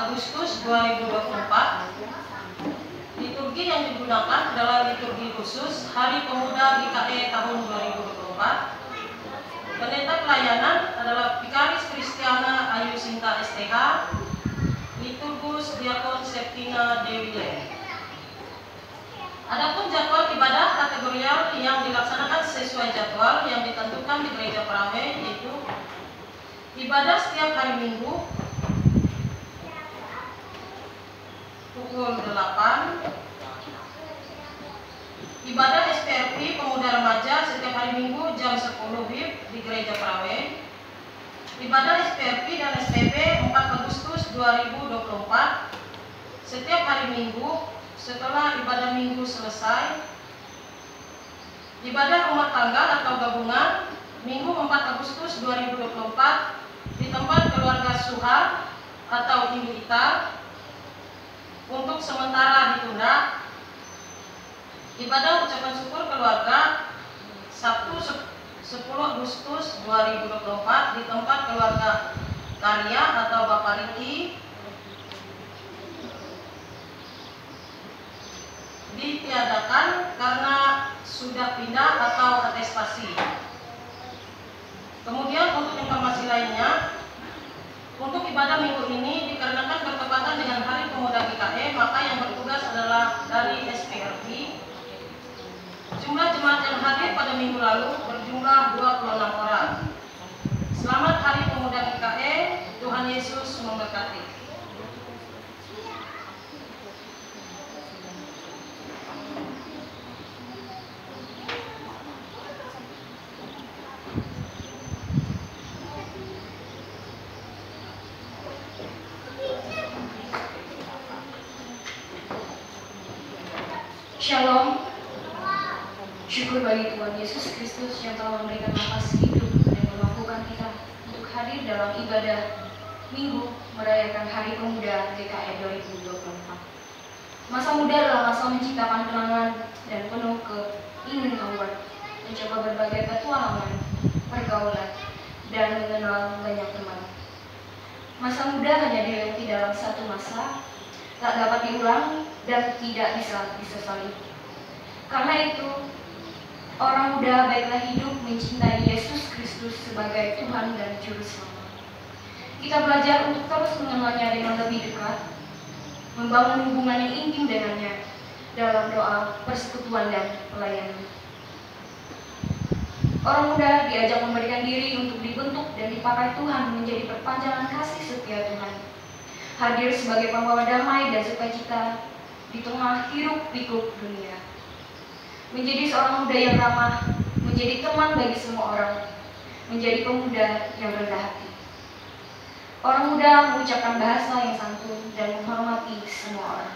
Agustus 2024. Liturgi yang digunakan adalah liturgi khusus Hari Pemuda GKE tahun 2024. Pendeta pelayanan adalah Vikaris Kristiana Ayu Sinta STH, Liturgus Diakon Septina Dewi Len. Adapun jadwal ibadah kategorial yang dilaksanakan sesuai jadwal yang ditentukan di Gereja Parawe, yaitu ibadah setiap hari Minggu pukul 8, ibadah SPRP Pemuda Remaja setiap hari Minggu jam 10 WIB di Gereja Parawe, ibadah SPRP dan SPP 4 Agustus 2024 setiap hari Minggu setelah ibadah Minggu selesai, ibadah rumah tangga atau gabungan Minggu 4 Agustus 2024 di tempat keluarga Suhar atau Ibu Ita untuk sementara ditunda. Ibadah ucapan syukur keluarga Sabtu 10 Agustus 2024 di tempat keluarga Karya atau Bapak Riki ditiadakan karena sudah pindah atau atestasi. Kemudian untuk informasi lainnya, untuk ibadah minggu ini dikarenakan bertepatan dengan Hari Pemuda GKE, maka yang bertugas adalah dari SPRP. Jumlah jemaat yang hadir pada minggu lalu berjumlah 26 orang. Selamat Hari Pemuda GKE, Tuhan Yesus memberkati. Shalom. Syukur bagi Tuhan Yesus Kristus yang telah memberikan nafas hidup dan memampukan kita untuk hadir dalam ibadah Minggu merayakan Hari Pemuda GKE 2024. Masa muda adalah masa menciptakan kenangan dan penuh keingintahuan, mencoba berbagai petualangan, pergaulan, dan mengenal banyak teman. Masa muda hanya dilewati dalam satu masa, tak dapat diulang dan tidak bisa disesali. Karena itu, orang muda baiklah hidup mencintai Yesus Kristus sebagai Tuhan dan Juru Selamat. Kita belajar untuk terus mengenalnya dengan lebih dekat, membangun hubungan yang intim dengannya dalam doa, persekutuan, dan pelayanan. Orang muda diajak memberikan diri untuk dibentuk dan dipakai Tuhan menjadi perpanjangan kasih setia Tuhan. Hadir sebagai pembawa damai dan sukacita di tengah hiruk-pikuk dunia. Menjadi seorang muda yang ramah, menjadi teman bagi semua orang, menjadi pemuda yang rendah hati. Orang muda mengucapkan bahasa yang santun dan menghormati semua orang.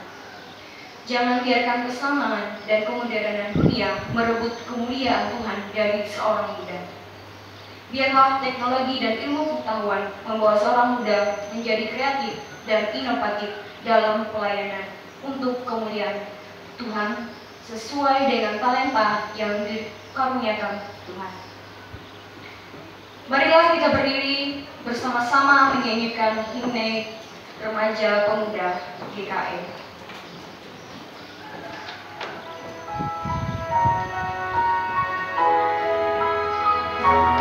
Jangan biarkan kesenangan dan kemodernan dunia merebut kemuliaan Tuhan dari seorang muda. Biarlah teknologi dan ilmu pengetahuan membawa seorang muda menjadi kreatif dan inovatif dalam pelayanan untuk kemuliaan Tuhan sesuai dengan talenta yang dikaruniakan Tuhan. Marilah kita berdiri bersama-sama menyanyikan himne Remaja Pemuda GKE. Oh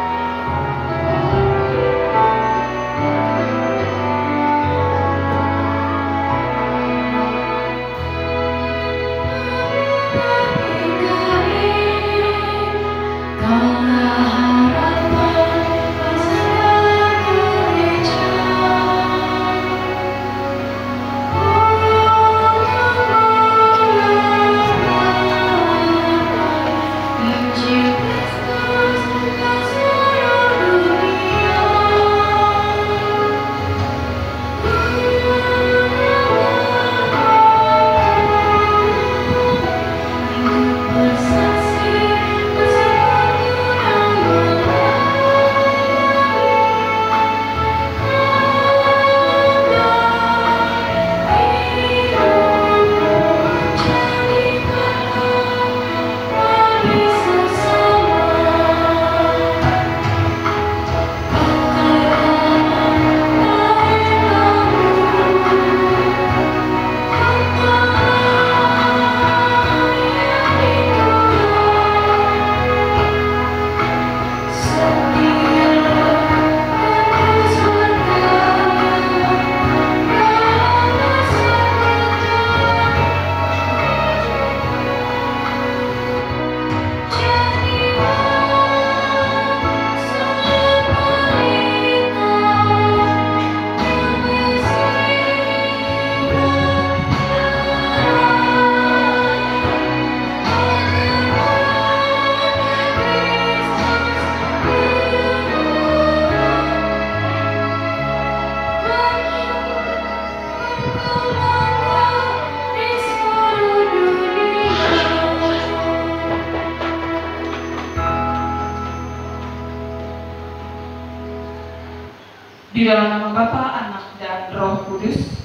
Di dalam nama Bapa, Anak, dan Roh Kudus.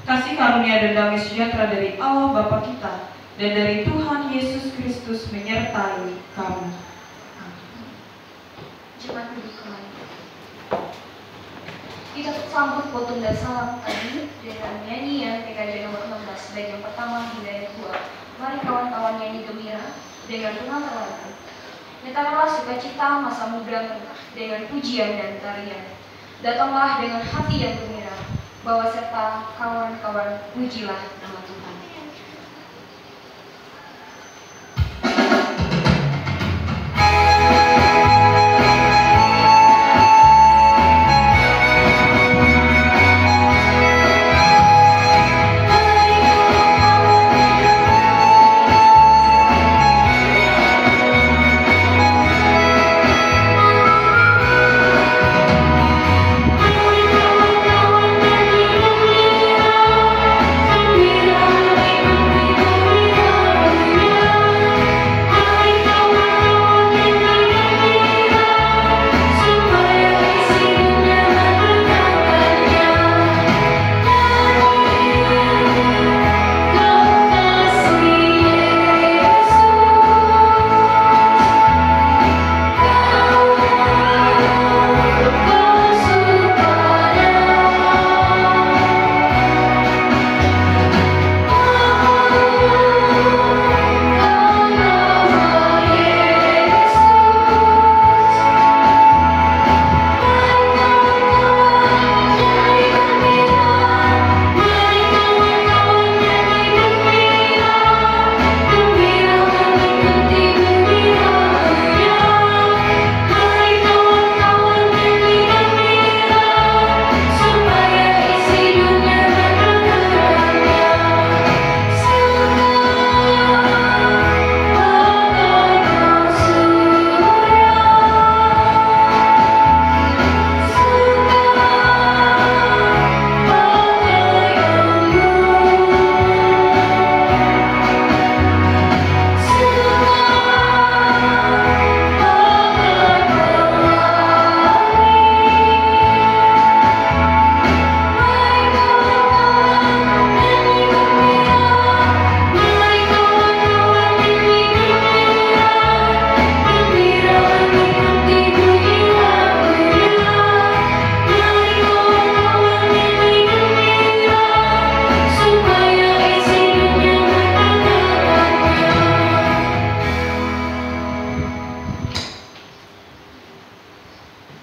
Kasih karunia dan damai sejahtera dari Allah Bapa kita dan dari Tuhan Yesus Kristus menyertai kamu. Jemaat duduk kembali. Kita sambut potong dan salam tadi dengan nyanyian PKJ nomor 16 baik yang pertama hingga yang kedua. Mari kawan-kawan nyanyi gembira dengan pengantar lagu. Nyatakanlah sukacita masa muda dengan pujian dan tarian. Datanglah dengan hati yang gembira, bawa serta kawan-kawan pujilah nama Tuhan.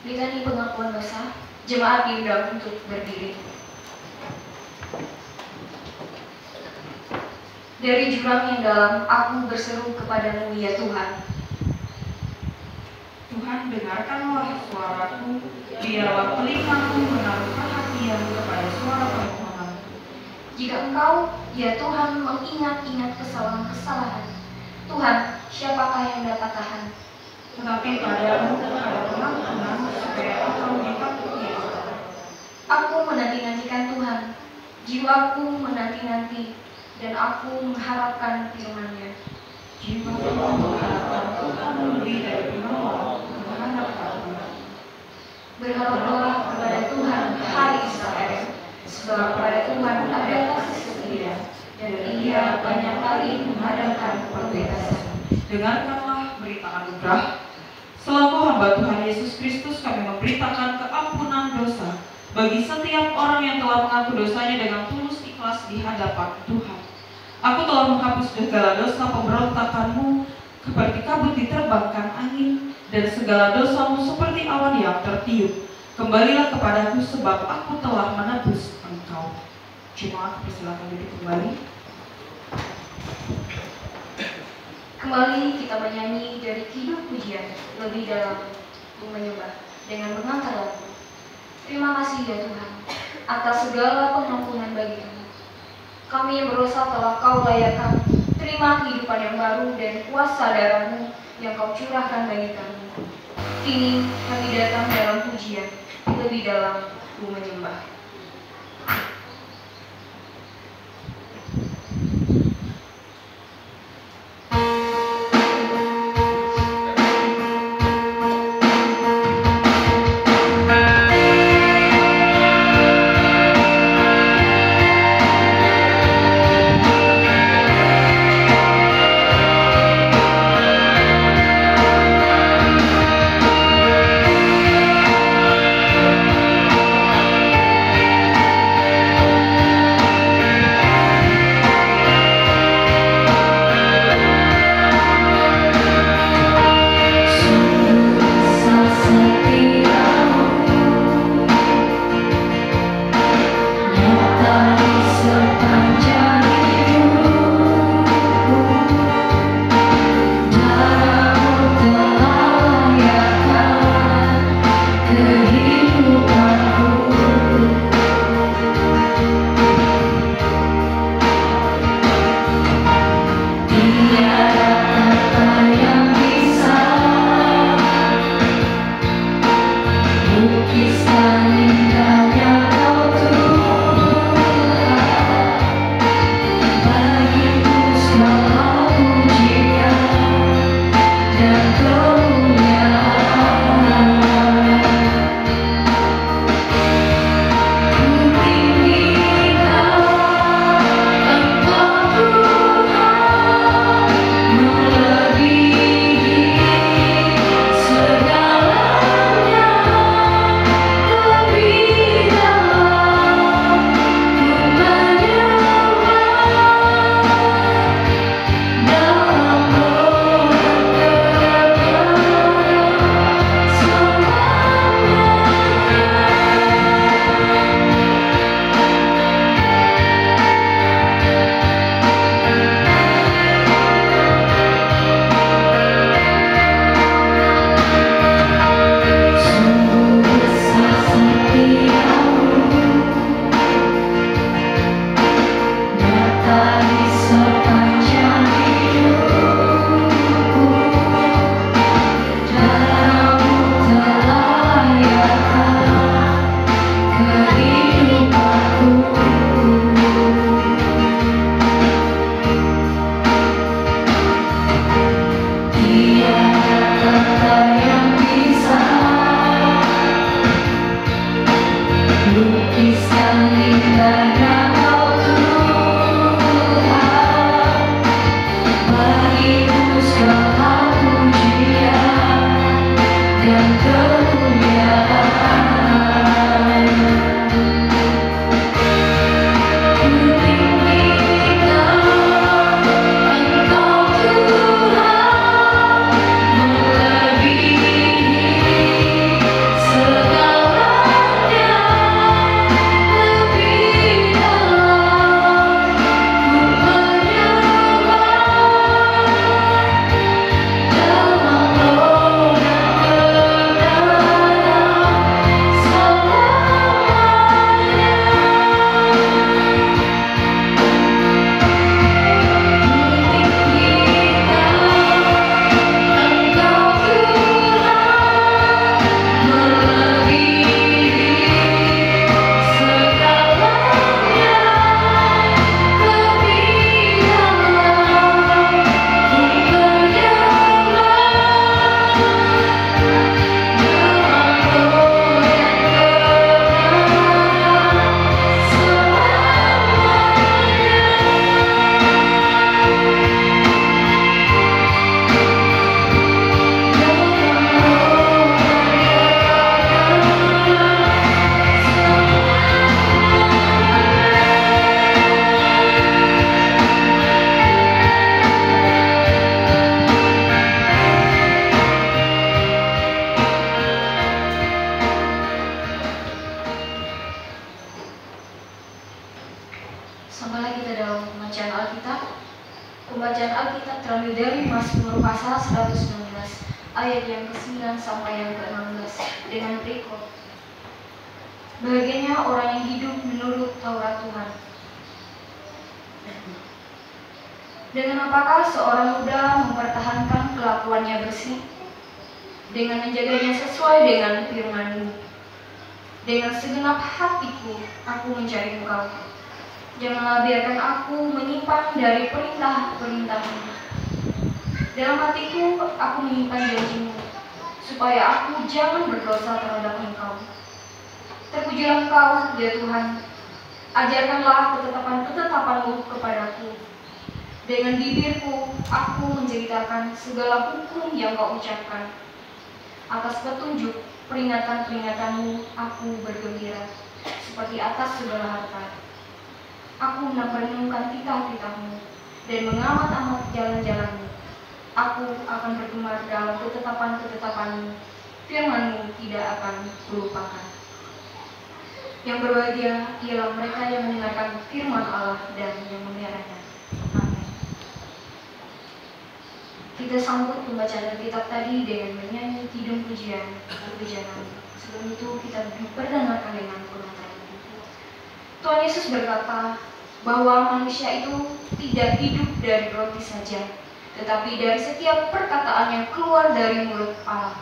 Litani pengakuan dosa, jemaat diundang untuk berdiri. Dari jurang yang dalam, aku berseru kepadamu ya Tuhan. Tuhan, dengarkanlah suaraku, biarlah telingaku menaruh perhatian kepada suara permohonanku. Jika Engkau, ya Tuhan, mengingat-ingat kesalahan-kesalahan, Tuhan, siapakah yang dapat tahan? Tetapi padamu ada pengampunan supaya engkau ditakuti. Aku menanti-nantikan Tuhan, jiwaku menanti-nanti, dan aku mengharapkan firman-Nya. Jiwaku mengharapkan Tuhan lebih dari penolong, mengharapkan Tuhan. Berharaplah kepada Tuhan, hai Israel, sebab pada Tuhan ada kasih setia, dan Ia banyak kali mengadakan pembebasan. Dengarkanlah berita anugerah. Selaku hamba Tuhan Yesus Kristus, kami memberitakan keampunan dosa bagi setiap orang yang telah mengaku dosanya dengan tulus ikhlas di hadapan Tuhan. Aku telah menghapus segala dosa pemberontakanmu seperti kabut diterbangkan angin, dan segala dosamu seperti awan yang tertiup. Kembalilah kepadaku sebab aku telah menebus engkau. Jemaat, persilakan duduk kembali. Kembali kita menyanyi dari Kidung Pujian lebih dalam menyembah dengan mengantar lagu. Terima kasih ya Tuhan atas segala pengampunan bagi kami. Kami yang berdosa telah Kau layakan. Terima kehidupan yang baru dan kuasa darah-Mu yang Kau curahkan bagi kami. Kini kami datang dalam pujian lebih dalam menyembah. Sampailah kita dalam pembacaan Alkitab. Pembacaan Alkitab terambil dari Mazmur pasal 119 ayat yang ke-9 sampai yang ke-16 dengan berikut. Bahagianya orang yang hidup menurut Taurat Tuhan. Dengan apakah seorang muda mempertahankan kelakuannya bersih? Dengan menjaganya sesuai dengan firman-Mu. Dengan segenap hatiku aku mencari Engkau. Janganlah biarkan aku menyimpan dari perintah-perintah-Mu. Dalam hatiku aku menyimpan janji-Mu, supaya aku jangan berdosa terhadap Engkau. Terpujilah Engkau, ya Tuhan. Ajarkanlah ketetapan-ketetapan-Mu kepadaku. Dengan bibirku, aku menceritakan segala hukum yang Kau ucapkan. Atas petunjuk peringatan-peringatan-Mu, aku bergembira, seperti atas segala harta. Aku merenungkan titah-titah-Mu, dan mengamat-amat jalan-jalan-Mu. Aku akan bergemar dalam ketetapan-ketetapan-Mu. Firman-Mu tidak akan kulupakan. Yang berbahagia ialah mereka yang mendengarkan firman Allah dan yang memeliharanya. Kita sambut pembacaan Alkitab tadi dengan menyanyi kidung pujian kebijaksanaan. Sebelum itu kita diperdengarkan dengan pengantaran. Tuhan Yesus berkata bahwa manusia itu tidak hidup dari roti saja, tetapi dari setiap perkataan yang keluar dari mulut Allah.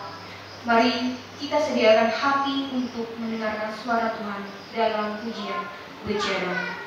Mari kita sediakan hati untuk mendengarkan suara Tuhan dalam pujian berjalan.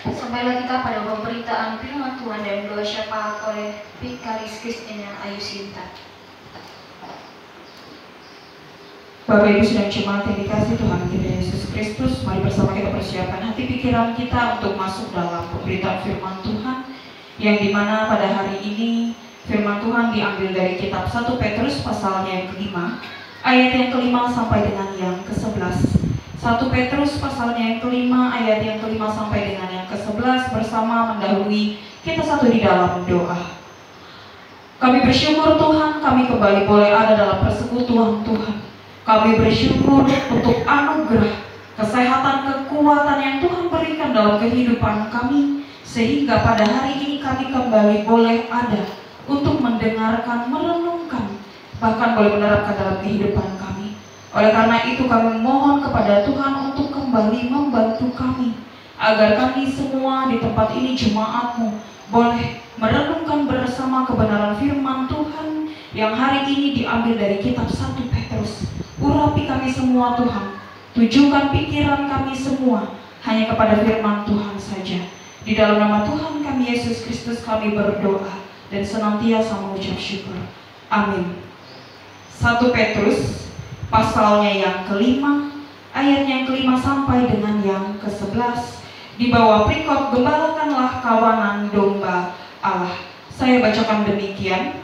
Sampailah kita pada pemberitaan firman Tuhan dan doa syafaat oleh Vikaris Kristina Ayu Sinta. Bapak Ibu sedang jemaat yang dikasih Tuhan kita Yesus Kristus, mari bersama kita persiapkan hati pikiran kita untuk masuk dalam pemberitaan firman Tuhan, yang dimana pada hari ini firman Tuhan diambil dari kitab 1 Petrus pasalnya yang kelima, ayat yang kelima sampai dengan yang ke-11. 1 Petrus pasalnya yang kelima, ayat yang kelima sampai dengan yang ke-11, bersama mendahului kita satu di dalam doa. Kami bersyukur Tuhan, kami kembali boleh ada dalam persekutuan Tuhan. Kami bersyukur untuk anugerah, kesehatan, kekuatan yang Tuhan berikan dalam kehidupan kami, sehingga pada hari ini kami kembali boleh ada untuk mendengarkan, merenungkan, bahkan boleh menerapkan dalam kehidupan kami. Oleh karena itu kami mohon kepada Tuhan untuk kembali membantu kami, agar kami semua di tempat ini jemaat-Mu boleh merenungkan bersama kebenaran firman Tuhan yang hari ini diambil dari kitab 1 Petrus. Urapi kami semua Tuhan, tujukan pikiran kami semua hanya kepada firman Tuhan saja. Di dalam nama Tuhan kami Yesus Kristus kami berdoa dan senantiasa mengucap syukur. Amin. 1 Petrus pasalnya yang kelima, ayat yang kelima sampai dengan yang ke-11, di bawah perikop gembalakanlah kawanan domba Allah. Saya bacakan demikian.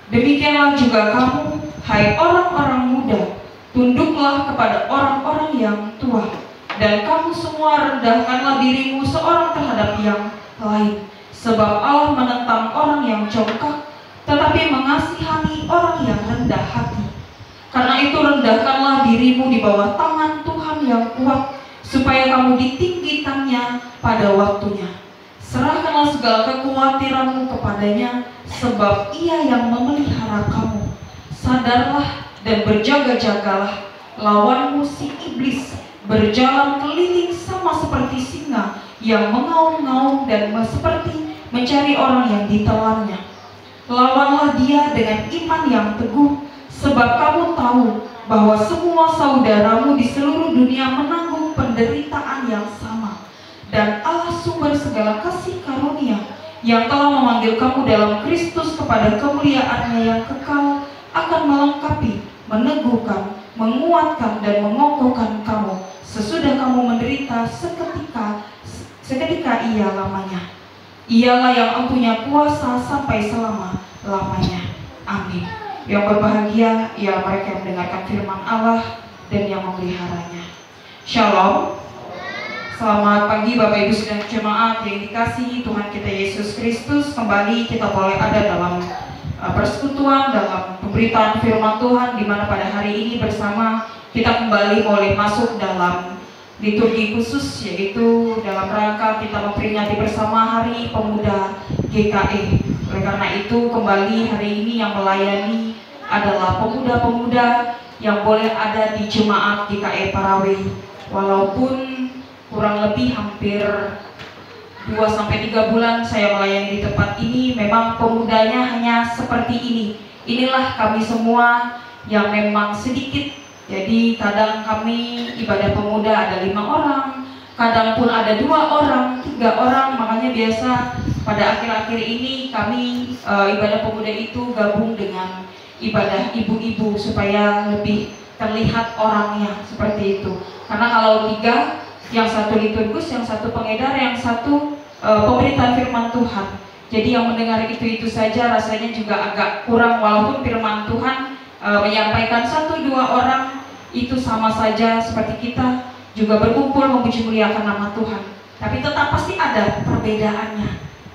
Demikianlah juga kamu, hai orang-orang muda, tunduklah kepada orang-orang yang tua, dan kamu semua rendahkanlah dirimu seorang terhadap yang lain, sebab Allah menentang orang yang congkak, tetapi mengasihani orang yang rendah hati. Karena itu rendahkanlah dirimu di bawah tangan Tuhan yang kuat, supaya kamu ditinggikannya pada waktunya. Serahkanlah segala kekhawatiranmu kepadanya, sebab Ia yang memelihara kamu. Sadarlah dan berjaga-jagalah, lawanmu si iblis berjalan keliling sama seperti singa yang mengaum-ngaum dan seperti mencari orang yang ditelannya. Lawanlah dia dengan iman yang teguh, sebab kamu tahu bahwa semua saudaramu di seluruh dunia menanggung penderitaan yang sama. Dan Allah sumber segala kasih karunia yang telah memanggil kamu dalam Kristus kepada kemuliaan-Nya yang kekal akan melengkapi, meneguhkan, menguatkan dan mengokohkan kamu sesudah kamu menderita seketika ia lamanya. Ialah yang empunya kuasa sampai selama-lamanya. Amin. Yang berbahagia ialah mereka yang mendengarkan firman Allah dan yang memeliharanya. Shalom. Selamat pagi Bapak Ibu sedang jemaat yang dikasihi Tuhan kita Yesus Kristus. Kembali kita boleh ada dalam persekutuan, dalam pemberitaan firman Tuhan, di mana pada hari ini bersama kita kembali boleh masuk dalam liturgi khusus, yaitu dalam rangka kita memperingati bersama Hari Pemuda GKE. Oleh karena itu kembali hari ini yang melayani adalah pemuda-pemuda yang boleh ada di jemaat GKE Parawe. Walaupun kurang lebih hampir 2-3 bulan saya melayani di tempat ini, memang pemudanya hanya seperti ini. Inilah kami semua yang memang sedikit. Jadi kadang kami ibadah pemuda ada 5 orang, kadang pun ada 2 orang, 3 orang. Makanya biasa pada akhir-akhir ini kami ibadah pemuda itu gabung dengan ibadah ibu-ibu supaya lebih terlihat orangnya seperti itu. Karena kalau 3, yang satu liturgus, yang satu pengedar, yang satu pemberitaan firman Tuhan. Jadi yang mendengar itu saja rasanya juga agak kurang, walaupun firman Tuhan menyampaikan 1-2 orang itu sama saja seperti kita juga berkumpul memuji muliakan nama Tuhan. Tapi tetap pasti ada perbedaannya.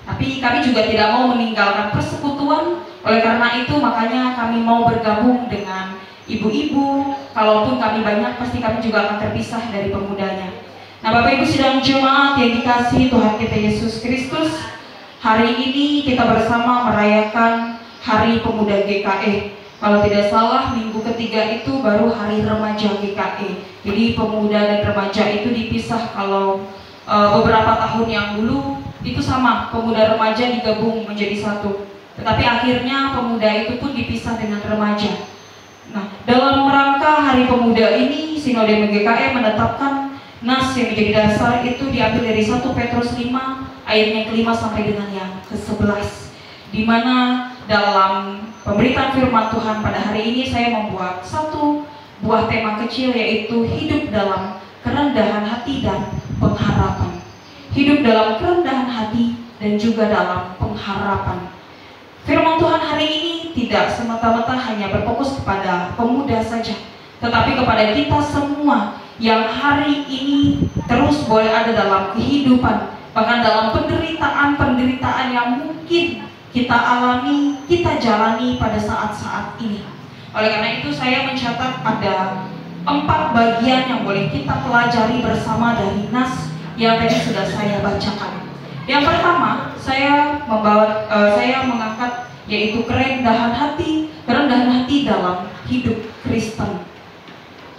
Tapi kami juga tidak mau meninggalkan persekutuan. Oleh karena itu makanya kami mau bergabung dengan ibu-ibu. Kalaupun kami banyak, pasti kami juga akan terpisah dari pemudanya. Nah Bapak Ibu sidang jemaat yang dikasihi Tuhan kita Yesus Kristus, hari ini kita bersama merayakan Hari Pemuda GKE. Kalau tidak salah minggu ketiga itu baru Hari Remaja GKE. Jadi pemuda dan remaja itu dipisah. Kalau beberapa tahun yang dulu itu sama, pemuda remaja digabung menjadi satu. Tetapi akhirnya pemuda itu pun dipisah dengan remaja. Nah dalam rangka Hari Pemuda ini Sinode GKE menetapkan nas yang menjadi dasar itu diambil dari 1 Petrus 5 ayatnya ke-5 sampai dengan yang ke-11, di mana dalam pemberitaan firman Tuhan pada hari ini saya membuat satu buah tema kecil, yaitu hidup dalam kerendahan hati dan pengharapan. Hidup dalam kerendahan hati dan juga dalam pengharapan. Firman Tuhan hari ini tidak semata-mata hanya berfokus kepada pemuda saja, tetapi kepada kita semua yang hari ini terus boleh ada dalam kehidupan, bahkan dalam penderitaan yang mungkin kita alami, kita jalani pada saat-saat ini. Oleh karena itu saya mencatat ada 4 bagian yang boleh kita pelajari bersama dari nas yang tadi sudah saya bacakan. Yang pertama, saya mengangkat yaitu kerendahan hati dalam hidup Kristen.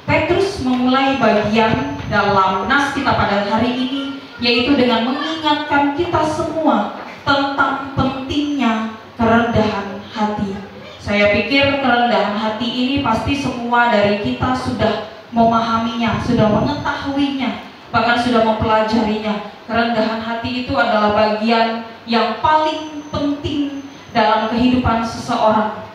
Petrus memulai bagian dalam nas kita pada hari ini yaitu dengan mengingatkan kita semua tentang pentingnya kerendahan hati. Saya pikir kerendahan hati ini pasti semua dari kita sudah memahaminya, sudah mengetahuinya, bahkan sudah mempelajarinya. Kerendahan hati itu adalah bagian yang paling penting dalam kehidupan seseorang.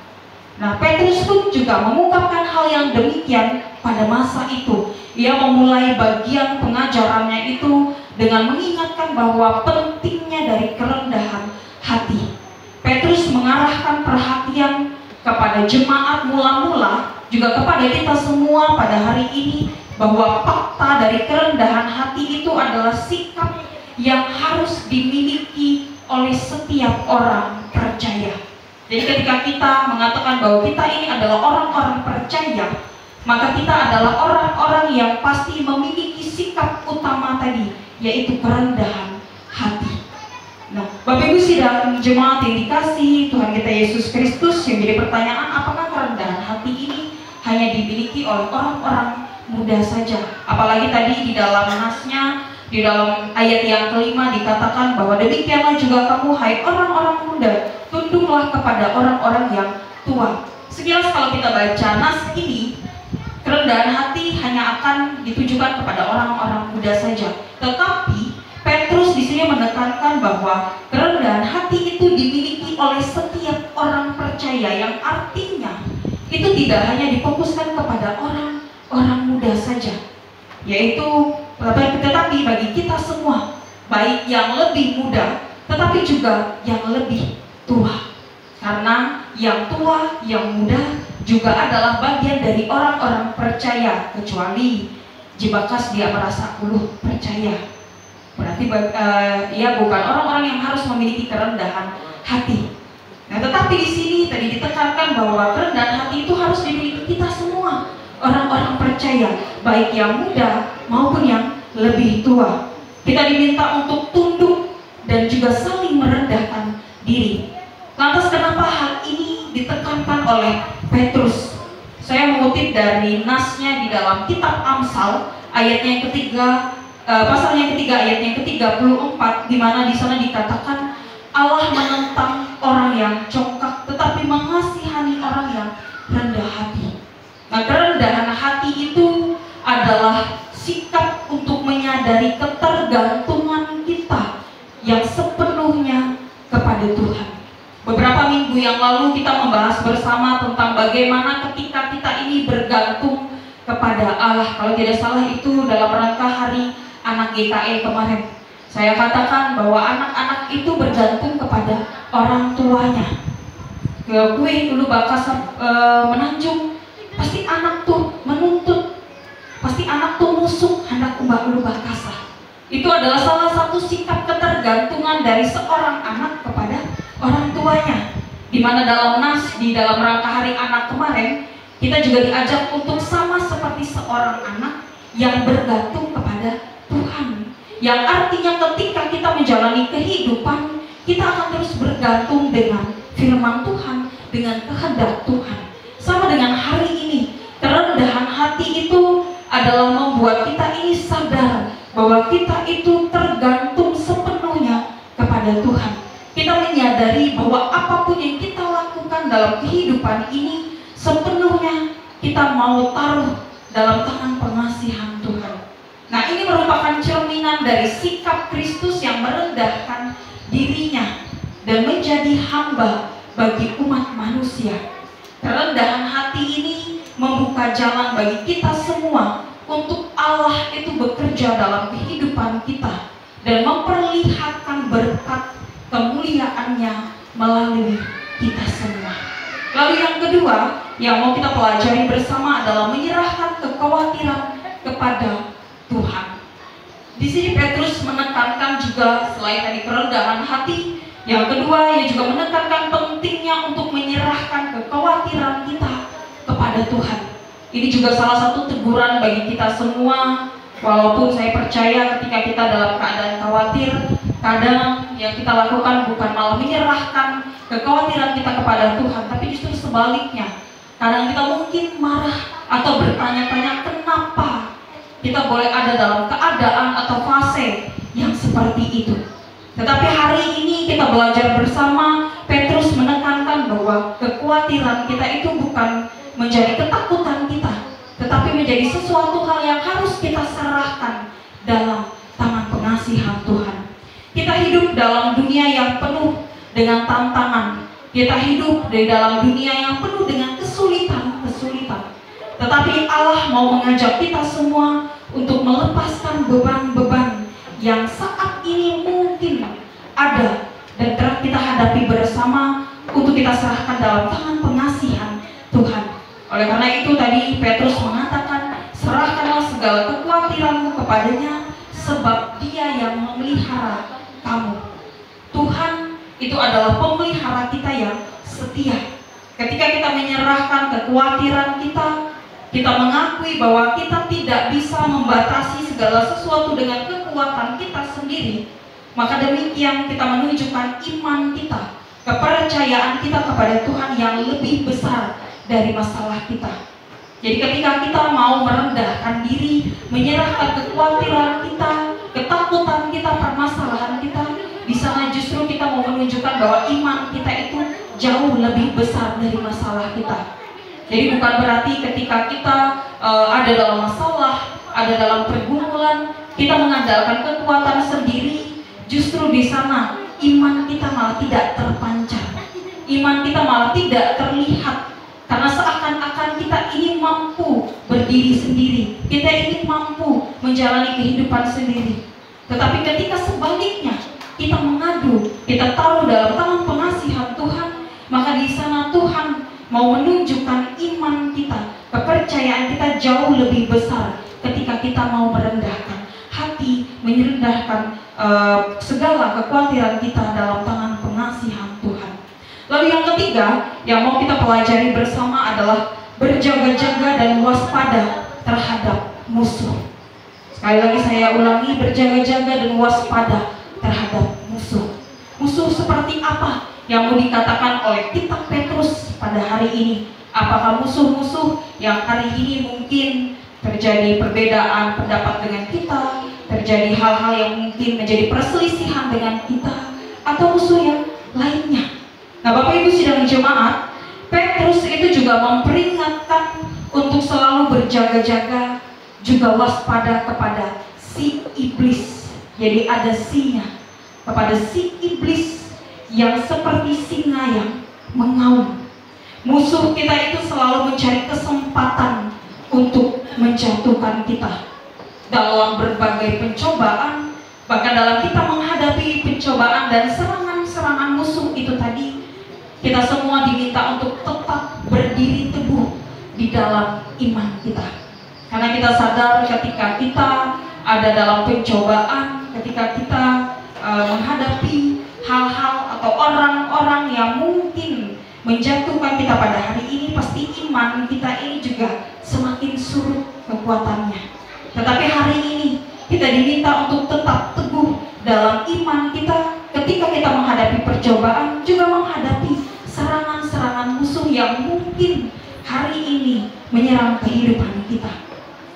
Nah, Petrus pun juga mengungkapkan hal yang demikian pada masa itu. Ia memulai bagian pengajarannya itu dengan mengingatkan bahwa pentingnya dari kerendahan hati. Petrus mengarahkan perhatian kepada jemaat mula-mula, juga kepada kita semua pada hari ini, bahwa fakta dari kerendahan hati itu adalah sikap yang harus dimiliki oleh setiap orang percaya. Jadi ketika kita mengatakan bahwa kita ini adalah orang-orang percaya, maka kita adalah orang-orang yang pasti memiliki sikap utama tadi, yaitu kerendahan hati. Nah, Bapak Ibu sidang jemaat yang dikasihi Tuhan kita Yesus Kristus, yang jadi pertanyaan, apakah kerendahan hati ini hanya dimiliki oleh orang-orang muda saja? Apalagi tadi di dalam nasnya, di dalam ayat yang kelima dikatakan bahwa demikianlah juga kamu, hai orang-orang muda, tunduklah kepada orang-orang yang tua. Sekilas kalau kita baca nas ini, kerendahan hati hanya akan ditujukan kepada orang-orang muda saja. Tetapi Petrus di sini menekankan bahwa kerendahan hati itu dimiliki oleh setiap orang percaya, yang artinya itu tidak hanya difokuskan kepada orang-orang muda saja, yaitu tetapi bagi kita semua, baik yang lebih muda tetapi juga yang lebih tua. Karena yang tua, yang muda juga adalah bagian dari orang-orang percaya, kecuali jibakas dia merasa percaya. Berarti ia bukan orang-orang yang harus memiliki kerendahan hati. Nah, tetapi di sini tadi ditekankan bahwa kerendahan hati itu harus dimiliki kita semua, orang-orang percaya, baik yang muda maupun yang lebih tua. Kita diminta untuk tunduk dan juga saling merendahkan diri. Lantas kenapa hal ini ditekankan oleh Petrus? Saya mengutip dari nasnya di dalam kitab Amsal ayatnya yang ketiga, pasalnya yang ketiga ayat yang ke-34, di mana di sana dikatakan Allah menentang orang yang congkak tetapi mengasihani orang yang rendah hati. Nah, kerendahan hati itu adalah sikap untuk menyadari ketergantungan kita yang sepenuhnya kepada Tuhan. Beberapa minggu yang lalu kita membahas bersama tentang bagaimana ketika kita ini bergantung kepada Allah. Kalau tidak salah itu dalam rangka hari anak GKE kemarin. Saya katakan bahwa anak-anak itu bergantung kepada orang tuanya. Gue dulu bakas menanjung, pasti anak tuh menuntut, pasti anak tuh musuh hendak ubah bakasa. Itu adalah salah satu sikap ketergantungan dari seorang anak kepada orang tuanya. Di mana dalam nas di dalam rangka hari anak kemarin, kita juga diajak untuk sama seperti seorang anak yang bergantung kepada Tuhan, yang artinya ketika kita menjalani kehidupan, kita akan terus bergantung dengan firman Tuhan, dengan kehendak Tuhan. Sama dengan hari ini, kerendahan hati itu adalah membuat kita ini sadar bahwa kita itu tergantung sepenuhnya kepada Tuhan. Kita menyadari bahwa apapun yang kita lakukan dalam kehidupan ini, sepenuhnya kita mau taruh dalam tangan pengasihan Tuhan. Nah, ini merupakan cerminan dari sikap Kristus yang merendahkan dirinya dan menjadi hamba bagi umat manusia. Kerendahan hati ini membuka jalan bagi kita semua untuk Allah itu bekerja dalam kehidupan kita dan memperlihatkan berkat kemuliaannya melalui kita semua. Lalu yang kedua yang mau kita pelajari bersama adalah menyerahkan kekhawatiran kepada Tuhan. Di sini Petrus menekankan juga selain tadi kerendahan hati, yang kedua ia juga menekankan pentingnya untuk menyerahkan kekhawatiran kita kepada Tuhan. Ini juga salah satu teguran bagi kita semua. Walaupun saya percaya ketika kita dalam keadaan khawatir, kadang yang kita lakukan bukan malah menyerahkan kekhawatiran kita kepada Tuhan, tapi justru sebaliknya. Kadang kita mungkin marah atau bertanya-tanya kenapa kita boleh ada dalam keadaan atau fase yang seperti itu. Tetapi hari ini kita belajar bersama, Petrus menekankan bahwa kekhawatiran kita itu bukan menjadi ketakutan kita, tetapi menjadi sesuatu hal yang harus kita serahkan dalam tangan pengasihan Tuhan. Kita hidup dalam dunia yang penuh dengan tantangan. Kita hidup di dalam dunia yang penuh dengan kesulitan. Tetapi Allah mau mengajak kita semua untuk melepaskan beban-beban yang saat ini mungkin ada dan telah kita hadapi bersama untuk kita serahkan dalam tangan pengasihan Tuhan. Oleh karena itu tadi Petrus mengatakan, serahkanlah segala kekhawatiranmu kepadanya, sebab Dia yang memelihara kamu. Tuhan itu adalah pemelihara kita yang setia. Ketika kita menyerahkan kekhawatiran kita mengakui bahwa kita tidak bisa membatasi segala sesuatu dengan kekuatan kita sendiri, maka demikian kita menunjukkan iman kita, kepercayaan kita kepada Tuhan yang lebih besar dari masalah kita. Jadi ketika kita mau merendahkan diri, menyerahkan kekhawatiran kita, ketakutan kita, permasalahan kita, di sana justru kita mau menunjukkan bahwa iman kita itu jauh lebih besar dari masalah kita. Jadi bukan berarti ketika kita ada dalam masalah, ada dalam pergumulan, kita mengandalkan kekuatan sendiri. Justru di sana iman kita malah tidak terpancar, iman kita malah tidak terlihat, karena seakan-akan kita ini mampu berdiri sendiri, kita ini mampu menjalani kehidupan sendiri. Tetapi ketika sebaliknya kita mengadu, kita taruh dalam tangan pengasihan Tuhan, maka di sana Tuhan mau menunjukkan iman kita, kepercayaan kita jauh lebih besar ketika kita mau merendahkan hati, merendahkan segala kekhawatiran kita dalam tangan pengasihan Tuhan. Lalu yang ketiga yang mau kita pelajari bersama adalah berjaga-jaga dan waspada terhadap musuh. Sekali lagi saya ulangi, berjaga-jaga dan waspada terhadap musuh. Musuh seperti apa yang mau dikatakan oleh kitab Petrus pada hari ini? Apakah musuh-musuh yang hari ini mungkin terjadi perbedaan pendapat dengan kita, terjadi hal-hal yang mungkin menjadi perselisihan dengan kita, atau musuh yang lainnya? Nah, Bapak Ibu sidang jemaat, Petrus itu juga memperingatkan untuk selalu berjaga-jaga, juga waspada kepada si iblis. Jadi ada sinya, kepada si iblis yang seperti singa yang mengaum. Musuh kita itu selalu mencari kesempatan untuk menjatuhkan kita dalam berbagai pencobaan. Bahkan dalam kita menghadapi pencobaan dan serangan-serangan musuh itu tadi, kita semua diminta untuk tetap berdiri teguh di dalam iman kita. Karena kita sadar ketika kita ada dalam pencobaan, ketika kita menghadapi hal-hal atau orang-orang yang mungkin menjatuhkan kita pada hari ini, pasti iman kita ini juga semakin surut kekuatannya. Tetapi hari ini kita diminta untuk tetap teguh dalam iman kita ketika kita menghadapi percobaan, juga menghadapi serangan-serangan musuh yang mungkin hari ini menyerang kehidupan kita.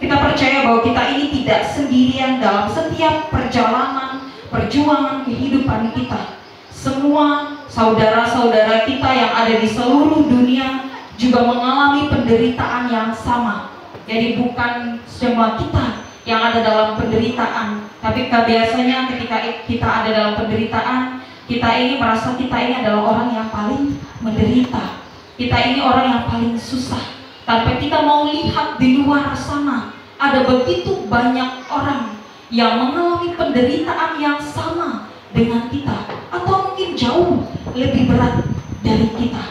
Kita percaya bahwa kita ini tidak sendirian dalam setiap perjalanan, perjuangan kehidupan kita. Semua saudara-saudara kita yang ada di seluruh dunia juga mengalami penderitaan yang sama. Jadi bukan semua kita yang ada dalam penderitaan. Tapi biasanya ketika kita ada dalam penderitaan, kita ini merasa kita ini adalah orang yang paling menderita. Kita ini orang yang paling susah. Tapi kita mau lihat di luar sana, ada begitu banyak orang yang mengalami penderitaan yang sama dengan kita, atau mungkin jauh lebih berat dari kita.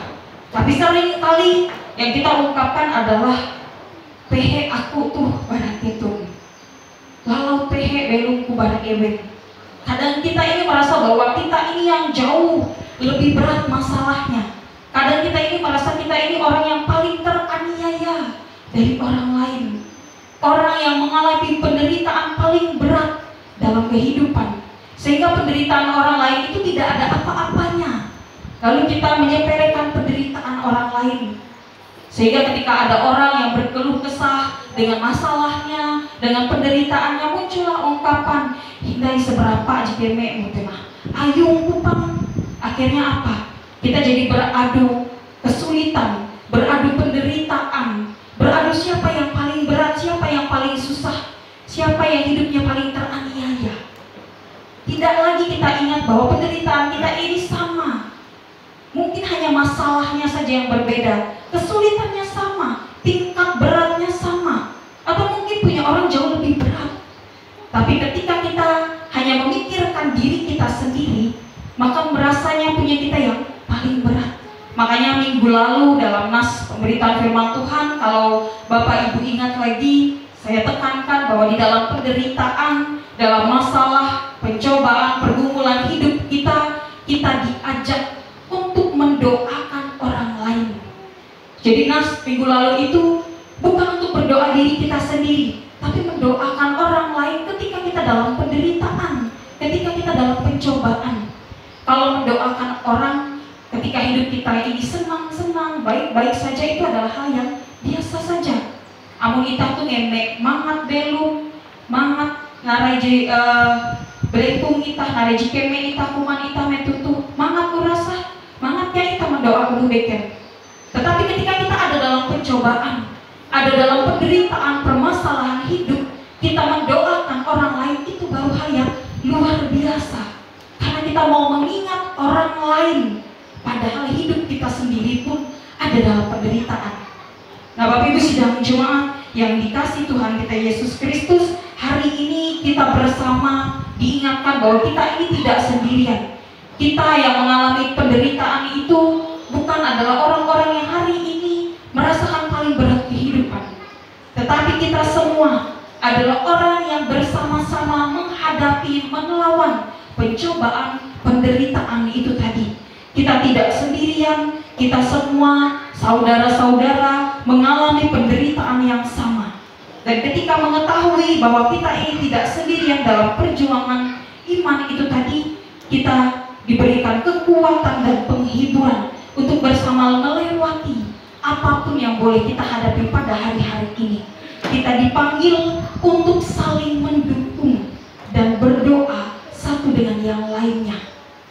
Tapi sering kali yang kita ungkapkan adalah pehe aku tuh barat itu, lalau pehe belungku barat ebeng. Kadang kita ini merasa bahwa kita ini yang jauh lebih berat masalahnya. Kadang kita ini merasa kita ini orang yang paling teraniaya dari orang lain, orang yang mengalami penderitaan paling berat dalam kehidupan, sehingga penderitaan orang lain itu tidak ada apa-apanya. Lalu kita menyepelekan penderitaan orang lain, sehingga ketika ada orang yang berkeluh kesah dengan masalahnya, dengan penderitaannya, muncullah ungkapan hindai seberapa jika mutema ayung kupang. Akhirnya apa? Kita jadi beradu kesulitan, beradu penderitaan, beradu siapa yang paling berat, siapa yang paling susah, siapa yang hidupnya paling teraniaya. Tidak lagi kita ingat bahwa penderitaan kita ini sama. Mungkin hanya masalahnya saja yang berbeda, kesulitannya sama, tingkat beratnya sama, atau mungkin punya orang jauh lebih berat. Tapi ketika kita hanya memikirkan diri kita sendiri, maka merasanya punya kita yang paling berat. Makanya minggu lalu dalam nas pemberitaan firman Tuhan, kalau Bapak Ibu ingat lagi, saya tekankan bahwa di dalam penderitaan, dalam masalah, pencobaan, pergumulan hidup kita diajak untuk mendoakan orang lain. Jadi nas minggu lalu itu bukan untuk berdoa diri kita sendiri, tapi mendoakan orang lain ketika kita dalam penderitaan, ketika kita dalam pencobaan. Kalau mendoakan orang ketika hidup kita ini senang-senang, baik-baik saja, itu adalah hal yang biasa saja. Amun kita tuh ngemek mangat belum, mangat ngareji berhitung kita, ngareji keme kita kuman kita metutu, mangat kurasa, mangatnya kita mendoa kudu beken. Tetapi ketika kita ada dalam pencobaan, ada dalam penderitaan, permasalahan hidup, kita mendoakan orang lain, itu baru hal yang luar biasa. Karena kita mau mengingat orang lain, padahal hidup kita sendiri pun ada dalam penderitaan. Nah, Bapak Ibu sidang jemaat yang dikasih Tuhan kita Yesus Kristus, hari ini kita bersama diingatkan bahwa kita ini tidak sendirian. Kita yang mengalami penderitaan itu bukan adalah orang-orang yang hari ini merasakan paling berat kehidupan, tetapi kita semua adalah orang yang bersama-sama menghadapi, melawan pencobaan, penderitaan itu tadi. Kita tidak sendirian, kita semua saudara-saudara mengalami penderitaan yang sama. Dan ketika mengetahui bahwa kita ini tidak sendirian dalam perjuangan iman itu tadi, kita diberikan kekuatan dan penghiburan untuk bersama melewati apapun yang boleh kita hadapi pada hari-hari ini. Kita dipanggil untuk saling mendukung dan berdoa satu dengan yang lainnya.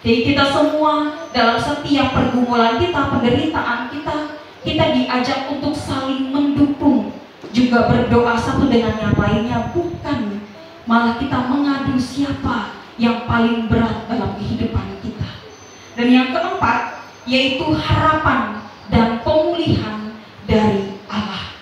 Jadi kita semua dalam setiap pergumulan kita, penderitaan kita diajak untuk saling mendukung, juga berdoa satu dengan yang lainnya, bukan malah kita mengadu siapa yang paling berat dalam kehidupan kita. Dan yang keempat, yaitu harapan dan pemulihan dari Allah.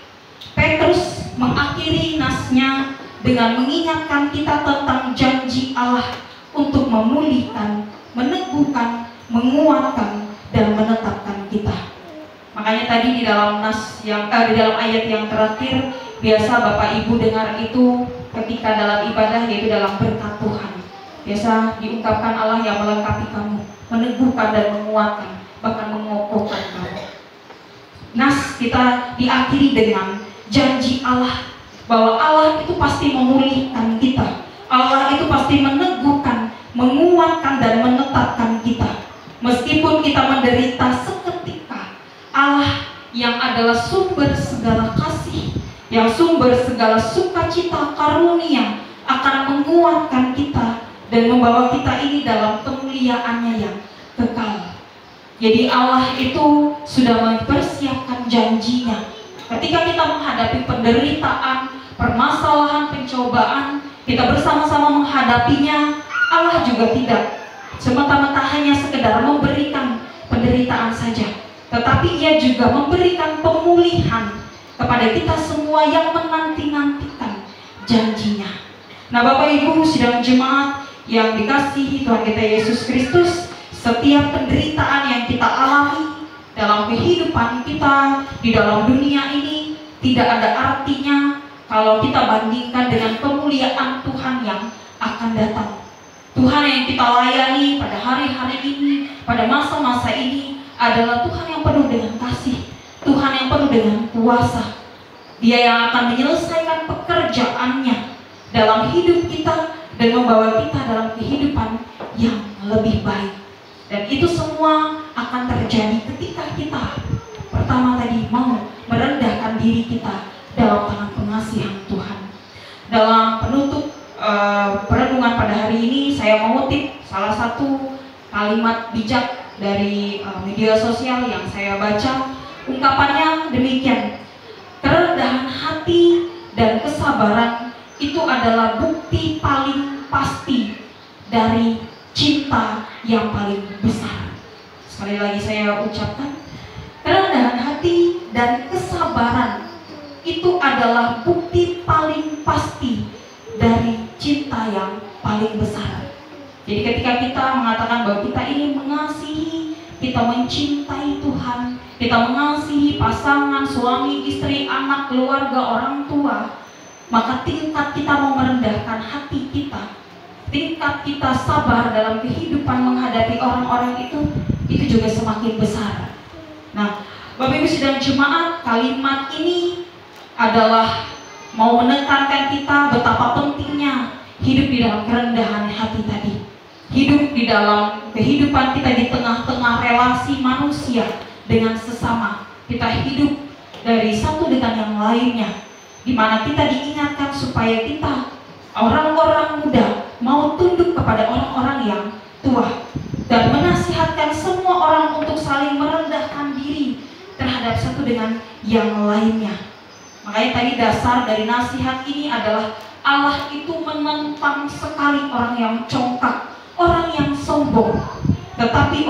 Petrus mengakhiri nasnya dengan mengingatkan kita tentang janji Allah untuk memulihkan, meneguhkan, menguatkan, dan menetapkan kita. Makanya tadi di dalam nas yang di dalam ayat yang terakhir, biasa Bapak Ibu dengar itu ketika dalam ibadah, yaitu dalam berkat Tuhan. Biasa diungkapkan Allah yang melengkapi kamu, meneguhkan dan menguatkan, bahkan mengokohkan kamu. Nas kita diakhiri dengan janji Allah bahwa Allah itu pasti memulihkan kita. Allah itu pasti meneguhkan, menguatkan, dan menetapkan kita. Meskipun kita menderita seketika, Allah yang adalah sumber segala kasih, yang sumber segala sukacita karunia, akan menguatkan kita dan membawa kita ini dalam kemuliaannya yang kekal. Jadi Allah itu sudah mempersiapkan janjinya. Ketika kita menghadapi penderitaan, permasalahan, pencobaan, kita bersama-sama menghadapinya. Allah juga tidak semata-mata hanya sekedar memberikan penderitaan saja, tetapi Ia juga memberikan pemulihan kepada kita semua yang menanti-nantikan janjinya. Nah, Bapak Ibu sidang jemaat yang dikasihi Tuhan kita Yesus Kristus, setiap penderitaan yang kita alami dalam kehidupan kita di dalam dunia ini tidak ada artinya kalau kita bandingkan dengan kemuliaan Tuhan yang akan datang. Tuhan yang kita layani pada hari-hari ini, pada masa-masa ini adalah Tuhan yang penuh dengan kasih, Tuhan yang penuh dengan kuasa. Dia yang akan menyelesaikan pekerjaannya dalam hidup kita dan membawa kita dalam kehidupan yang lebih baik. Dan itu semua akan terjadi ketika kita pertama tadi mau merendahkan diri kita dalam tangan pengasihan Tuhan. Dalam penutup perenungan pada hari ini, saya mengutip salah satu kalimat bijak dari media sosial yang saya baca. Ungkapannya demikian: kerendahan hati dan kesabaran itu adalah bukti paling pasti dari cinta yang paling besar. Sekali lagi saya ucapkan, kerendahan hati dan kesabaran itu adalah bukti paling pasti dari cinta yang paling besar. Jadi ketika kita mengatakan bahwa kita ini mengasihi, kita mencintai Tuhan, kita mengasihi pasangan, suami, istri, anak, keluarga, orang tua, maka tingkat kita mau merendahkan hati kita, tingkat kita sabar dalam kehidupan menghadapi orang-orang itu juga semakin besar. Nah, Bapak Ibu sidang jemaat, kalimat ini adalah mau menekankan kita betapa pentingnya hidup di dalam kerendahan hati tadi. Hidup di dalam kehidupan kita di tengah-tengah relasi manusia dengan sesama. Kita hidup dari satu dengan yang lainnya, di mana kita diingatkan supaya kita orang-orang muda mau tunduk kepada orang-orang yang tua dan menasihatkan semua orang untuk saling merendahkan diri terhadap satu dengan yang lainnya. Makanya tadi dasar dari nasihat ini adalah Allah itu menentang sekali orang yang congkak, orang yang sombong, tetapi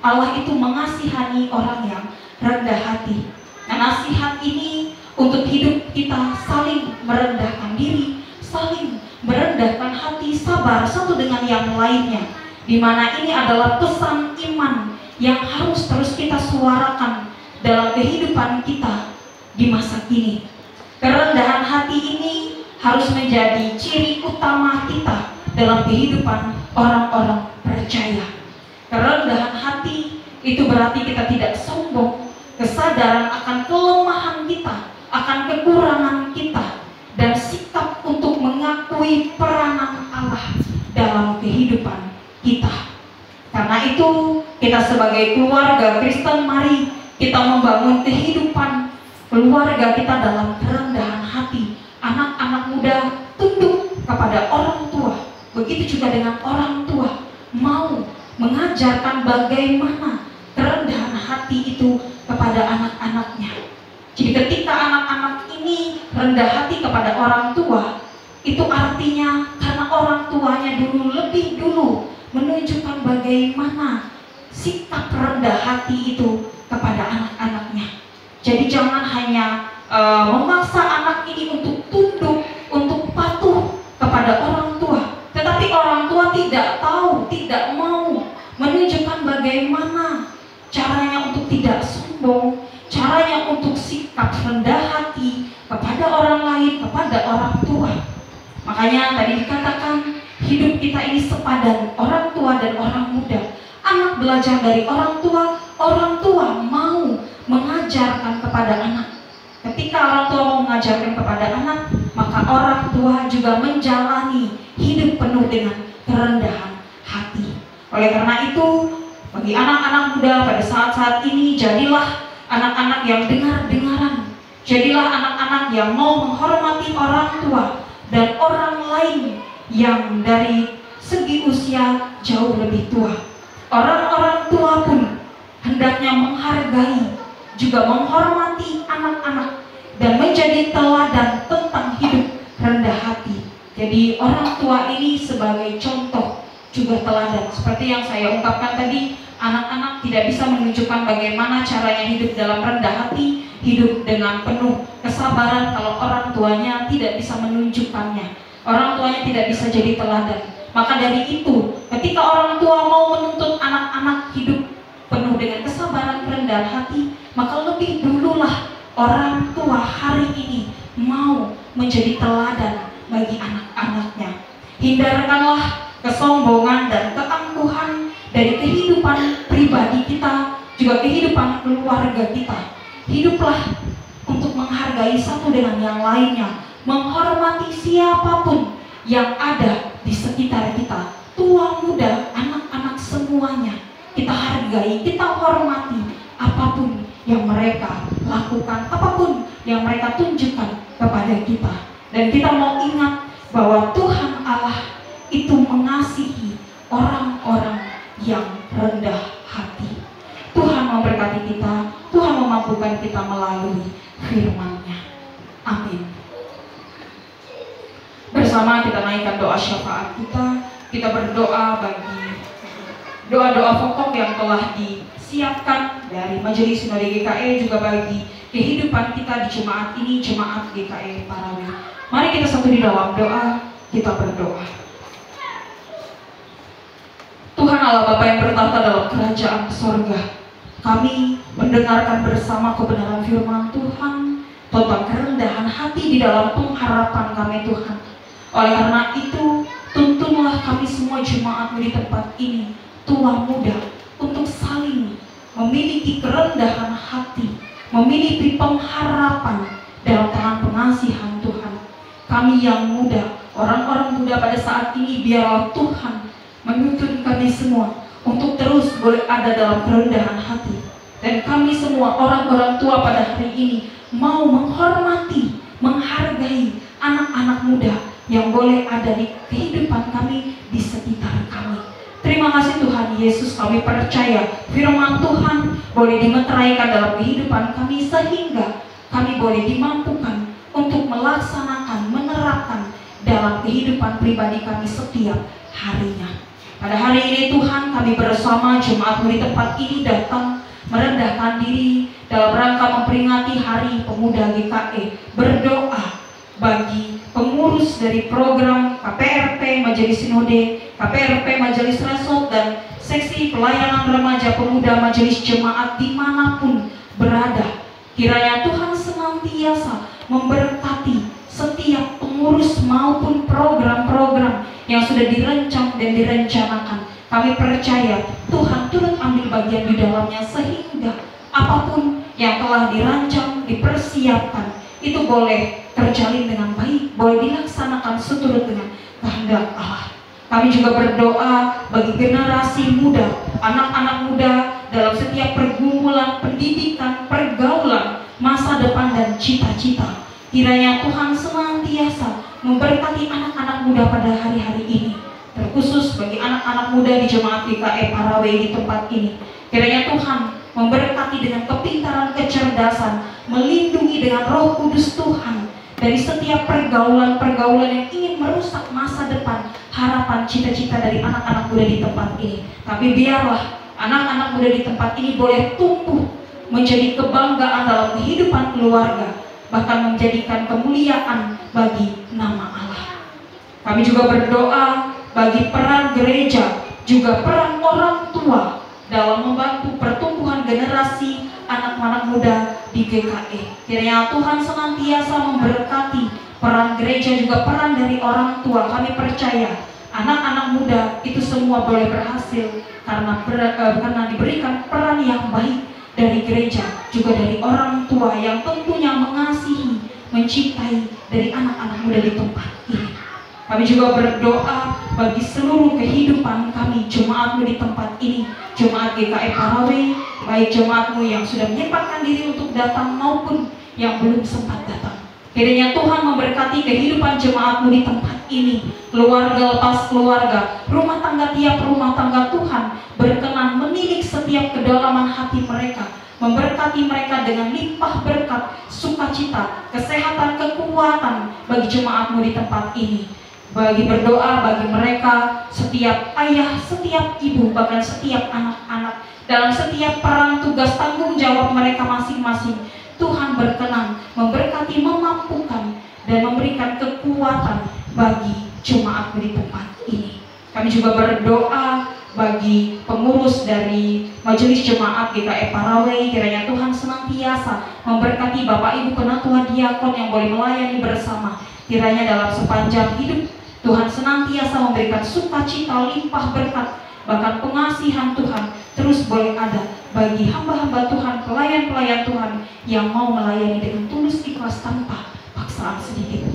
Allah itu mengasihani orang yang rendah hati. Nah, nasihat ini untuk hidup kita saling merendahkan diri, saling merendahkan hati, sabar satu dengan yang lainnya, di mana ini adalah pesan iman yang harus terus kita suarakan dalam kehidupan kita di masa kini. Kerendahan hati ini harus menjadi ciri utama kita dalam kehidupan orang-orang percaya. Kerendahan hati itu berarti kita tidak sombong, kesadaran akan kelemahan kita, akan kekurangan kita, dan sikap untuk mengakui peranan Allah dalam kehidupan kita. Karena itu kita sebagai keluarga Kristen, mari kita membangun kehidupan keluarga kita dalam kerendahan hati. Anak-anak muda tunduk kepada orang tua, begitu juga dengan orang tua mau mengajarkan bagaimana kerendahan hati itu kepada anak-anaknya. Jadi ketika anak-anak ini rendah hati kepada orang tua, itu artinya karena orang tuanya lebih dulu menunjukkan bagaimana sikap rendah hati itu kepada anak-anaknya. Jadi jangan hanya memaksa anak ini untuk tunduk, untuk patuh kepada orang tua, tetapi orang tua tidak tahu, tidak mau menunjukkan bagaimana caranya untuk tidak sombong, caranya untuk sikap rendah hati kepada orang lain, kepada orang tua. Makanya tadi dikatakan hidup kita ini sepadan, orang tua dan orang muda. Anak belajar dari orang tua mau mengajarkan kepada anak. Ketika orang tua mau mengajarkan kepada anak, maka orang tua juga menjalani hidup penuh dengan kerendahan hati. Oleh karena itu, bagi anak-anak muda pada saat-saat ini, jadilah anak-anak yang dengar-dengaran. Jadilah anak-anak yang mau menghormati orang tua dan orang lain yang dari segi usia jauh lebih tua. Orang-orang tua pun hendaknya menghargai, juga menghormati anak-anak dan menjadi teladan tentang hidup rendah hati. Jadi orang tua ini sebagai contoh juga teladan. Seperti yang saya ungkapkan tadi, anak-anak tidak bisa menunjukkan bagaimana caranya hidup dalam rendah hati, hidup dengan penuh kesabaran kalau orang tuanya tidak bisa menunjukkannya. Orang tuanya tidak bisa jadi teladan. Maka dari itu, ketika orang tua mau menuntut anak-anak hidup penuh dengan kesabaran, kerendahan hati, maka lebih dululah orang tua hari ini mau menjadi teladan bagi anak-anaknya. Hindarkanlah kesombongan dan keangkuhan dari kehidupan pribadi kita, juga kehidupan keluarga kita. Hiduplah untuk menghargai satu dengan yang lainnya, menghormati siapapun yang ada di sekitar kita, tua muda, anak-anak semuanya. Kita hargai, kita hormati apapun yang mereka lakukan, apapun yang mereka tunjukkan kepada kita. Dan kita mau ingat bahwa Tuhan Allah itu mengasihi orang-orang yang rendah hati. Tuhan memberkati kita, Tuhan memampukan kita melalui firman-Nya. Amin. Bersama kita naikkan doa syafaat kita berdoa bagi doa-doa pokok yang telah disiapkan dari Majelis Sinode GKE, juga bagi kehidupan kita di Jemaat ini, Jemaat GKE Parawe. Mari kita satu di dalam doa, kita berdoa. Tuhan Allah Bapa yang bertahta dalam kerajaan sorga, kami mendengarkan bersama kebenaran firman Tuhan tentang kerendahan hati di dalam pengharapan kami Tuhan. Oleh karena itu, tuntunlah kami semua jemaat di tempat ini, tua muda, untuk saling memiliki kerendahan hati, memiliki pengharapan dalam tangan pengasihan Tuhan. Kami yang muda, orang-orang muda pada saat ini, biarlah Tuhan menuntun kami semua untuk terus boleh ada dalam kerendahan hati. Dan kami semua orang-orang tua pada hari ini mau menghormati, menghargai anak-anak muda yang boleh ada di kehidupan kami, di sekitar kami. Terima kasih Tuhan Yesus, kami percaya firman Tuhan boleh dimeteraikan dalam kehidupan kami, sehingga kami boleh dimampukan untuk melaksanakan, menerapkan dalam kehidupan pribadi kami setiap harinya. Pada hari ini Tuhan, kami bersama jemaat di tempat ini datang merendahkan diri dalam rangka memperingati Hari Pemuda GKE, berdoa bagi pengurus dari program KPRP Majelis Sinode, KPRP Majelis Resort, dan seksi pelayanan remaja pemuda Majelis Jemaat dimanapun berada. Kiranya Tuhan senantiasa memberkati setiap pengurus maupun program-program yang sudah dirancang dan direncanakan. Kami percaya Tuhan turut ambil bagian di dalamnya, sehingga apapun yang telah dirancang, dipersiapkan, itu boleh terjalin dengan baik, boleh dilaksanakan seturut dengan kehendak Allah. Kami juga berdoa bagi generasi muda, anak-anak muda dalam setiap pergumulan, pendidikan, pergaulan, masa depan dan cita-cita. Kiranya Tuhan senantiasa memberkati anak-anak muda pada hari-hari ini, terkhusus bagi anak-anak muda di Jemaat GKE Parawe di tempat ini. Kiranya Tuhan memberkati dengan kepintaran, kecerdasan, melindungi dengan Roh Kudus Tuhan dari setiap pergaulan-pergaulan yang ingin merusak masa depan, harapan, cita-cita dari anak-anak muda di tempat ini. Tapi biarlah anak-anak muda di tempat ini boleh tumbuh menjadi kebanggaan dalam kehidupan keluarga, bahkan menjadikan kemuliaan bagi nama Allah. Kami juga berdoa bagi peran gereja, juga peran orang tua dalam membantu pertumbuhan generasi anak-anak muda di GKE. Kiranya Tuhan senantiasa memberkati peran gereja, juga peran dari orang tua. Kami percaya anak-anak muda itu semua boleh berhasil karena diberikan peran yang baik dari gereja, juga dari orang tua yang tentunya mengasihi, mencintai dari anak-anak muda di tempat ini. Kami juga berdoa bagi seluruh kehidupan kami, jemaatmu di tempat ini, Jemaat GKE Parawe, baik jemaatmu yang sudah menyempatkan diri untuk datang maupun yang belum sempat datang. Kiranya Tuhan memberkati kehidupan jemaatmu di tempat ini, keluarga lepas keluarga, rumah tangga tiap rumah tangga. Tuhan berkenan menilik setiap kedalaman hati mereka, memberkati mereka dengan limpah berkat, sukacita, kesehatan, kekuatan bagi jemaatmu di tempat ini. Bagi berdoa bagi mereka, setiap ayah, setiap ibu, bahkan setiap anak-anak, dalam setiap peran tugas tanggung jawab mereka masing-masing. Tuhan berkenan memberkati, memampukan, dan memberikan kekuatan bagi jemaat di tempat ini. Kami juga berdoa bagi pengurus dari Majelis Jemaat GKI Paraway, kiranya Tuhan senantiasa memberkati Bapak Ibu Penatua Diakon yang boleh melayani bersama. Kiranya dalam sepanjang hidup Tuhan senantiasa memberikan sukacita, limpah berkat, bahkan pengasihan Tuhan terus boleh ada bagi hamba-hamba Tuhan, pelayan-pelayan Tuhan yang mau melayani dengan tulus ikhlas tanpa paksaan sedikit.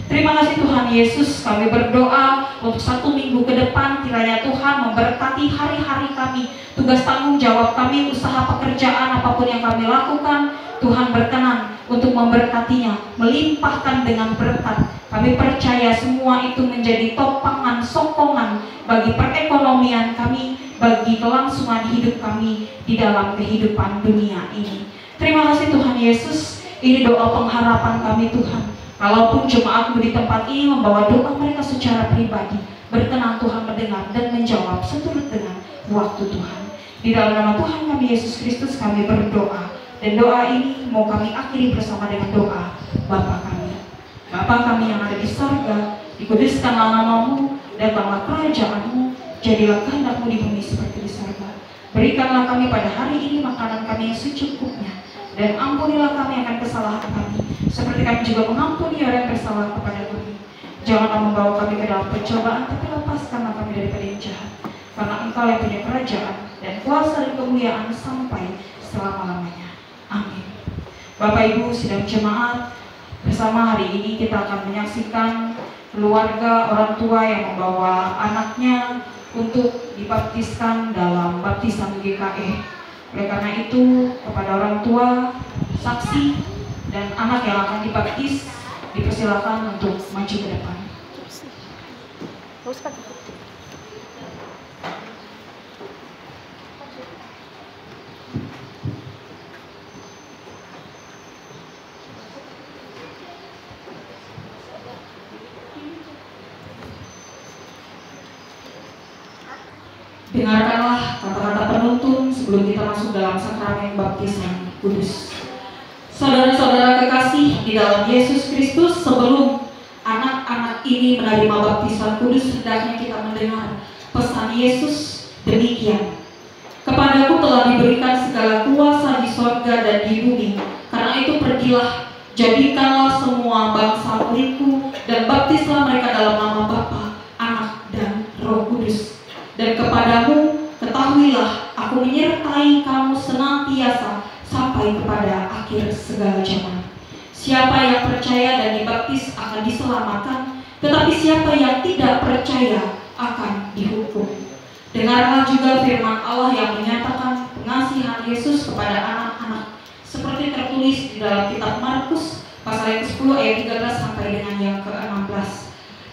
Terima kasih Tuhan Yesus, kami berdoa untuk 1 minggu ke depan, kiranya Tuhan memberkati hari-hari kami, tugas tanggung jawab kami, usaha pekerjaan apapun yang kami lakukan. Tuhan berkenan untuk memberkatinya, melimpahkan dengan berkat. Kami percaya semua itu menjadi topangan, sokongan bagi perekonomian kami, bagi kelangsungan hidup kami di dalam kehidupan dunia ini. Terima kasih Tuhan Yesus, ini doa pengharapan kami Tuhan. Kalaupun jemaatmu di tempat ini membawa doa mereka secara pribadi, berkenan Tuhan mendengar dan menjawab seturut dengan waktu Tuhan. Di dalam nama Tuhan kami Yesus Kristus kami berdoa, dan doa ini mau kami akhiri bersama dengan doa Bapa kami. Bapa kami yang ada di sorga, dikuduskanlah namamu, datanglah kerajaanmu, jadilah kehendakmu di bumi seperti di sorga. Berikanlah kami pada hari ini makanan kami yang secukupnya, dan ampunilah kami akan kesalahan kami, seperti kami juga mengampuni orang yang bersalah kepada kami. Janganlah membawa kami ke dalam pencobaan, tapi lepaskanlah kami daripada yang jahat. Karena Engkau yang punya kerajaan dan kuasa dan kemuliaan sampai selama-lamanya. Amin. Bapak Ibu sidang jemaat, bersama hari ini kita akan menyaksikan keluarga orang tua yang membawa anaknya untuk dibaptiskan dalam baptisan GKI. Oleh karena itu, kepada orang tua, saksi, dan anak yang akan dibaptis dipersilakan untuk maju ke depan. Dengarkanlah kata-kata penuntun sebelum kita masuk dalam sakramen baptisan kudus. Saudara-saudara kekasih di dalam Yesus Kristus, sebelum anak-anak ini menerima baptisan kudus, hendaknya kita mendengar pesan Yesus demikian. Kepadaku telah diberikan segala kuasa di sorga dan di bumi. Karena itu pergilah, jadikanlah semua bangsa muridku, dan baptislah mereka dalam nama Bapa, Anak, dan Roh Kudus. Dan kepadamu ketahuilah, aku menyertai kamu senantiasa sampai kepada akhir segala zaman. Siapa yang percaya dan dibaptis akan diselamatkan, tetapi siapa yang tidak percaya akan dihukum. Dengarlah juga firman Allah yang menyatakan pengasihan Yesus kepada anak-anak, seperti tertulis di dalam kitab Markus pasal yang ke-10 ayat 13 sampai dengan yang ke-16.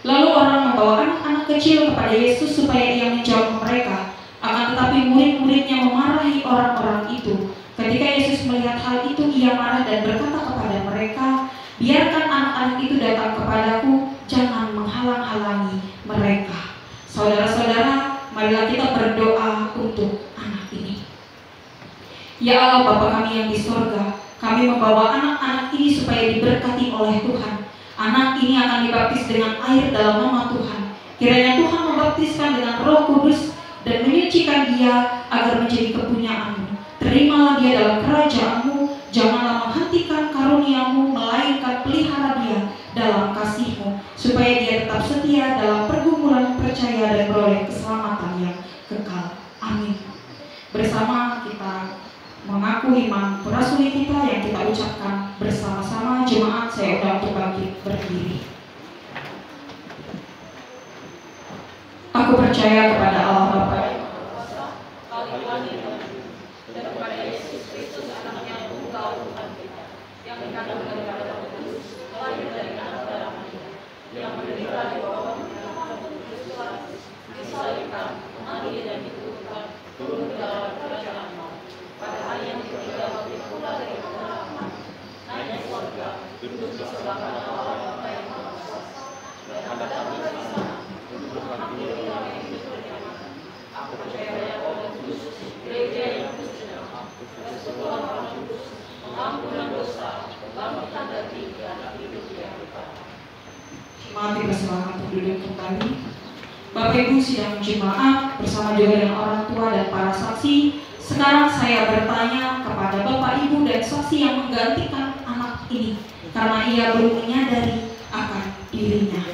Lalu orang membawa anak-anak kecil kepada Yesus supaya ia menjawab mereka. Akan tetapi murid-muridnya memarahi orang-orang itu. Ketika Yesus melihat hal itu, ia marah dan berkata kepada mereka, biarkan anak-anak itu datang kepadaku, jangan menghalang-halangi mereka. Saudara-saudara, marilah kita berdoa untuk anak ini. Ya Allah Bapa kami yang di sorga, kami membawa anak-anak ini supaya diberkati oleh Tuhan. Anak ini akan dibaptis dengan air dalam nama Tuhan. Kiranya Tuhan membaptiskan dengan Roh Kudus dan menyucikan dia agar menjadi kepunyaan-Mu. Terimalah dia dalam kerajaan-Mu, janganlah menghentikan karunia-Mu, melainkan pelihara dia dalam kasih-Mu, supaya dia tetap setia dalam pergumulan percaya dan beroleh keselamatan yang kekal. Amin. Bersama kita mengaku iman perasuli kita yang kita ucapkan bersama-sama. Jemaat, saya undang untuk bangkit berdiri. Aku percaya kepada Allah Bapa dan kepada Yesus Kristus anaknya yang Engkau Tuhan kita, yang dikandung dari Roh Kudus, lahir dari anak darah yang menderita di bawah disalibkan, mati dan dikuburkan, turun ke dalam kerajaan maut. Pada hari yang ketiga Bapak Ibu sidang jemaat bersama juga dengan orang tua dan para saksi, sekarang saya bertanya kepada Bapak Ibu dan saksi yang menggantikan anak ini karena ia belum menyadari akan dirinya.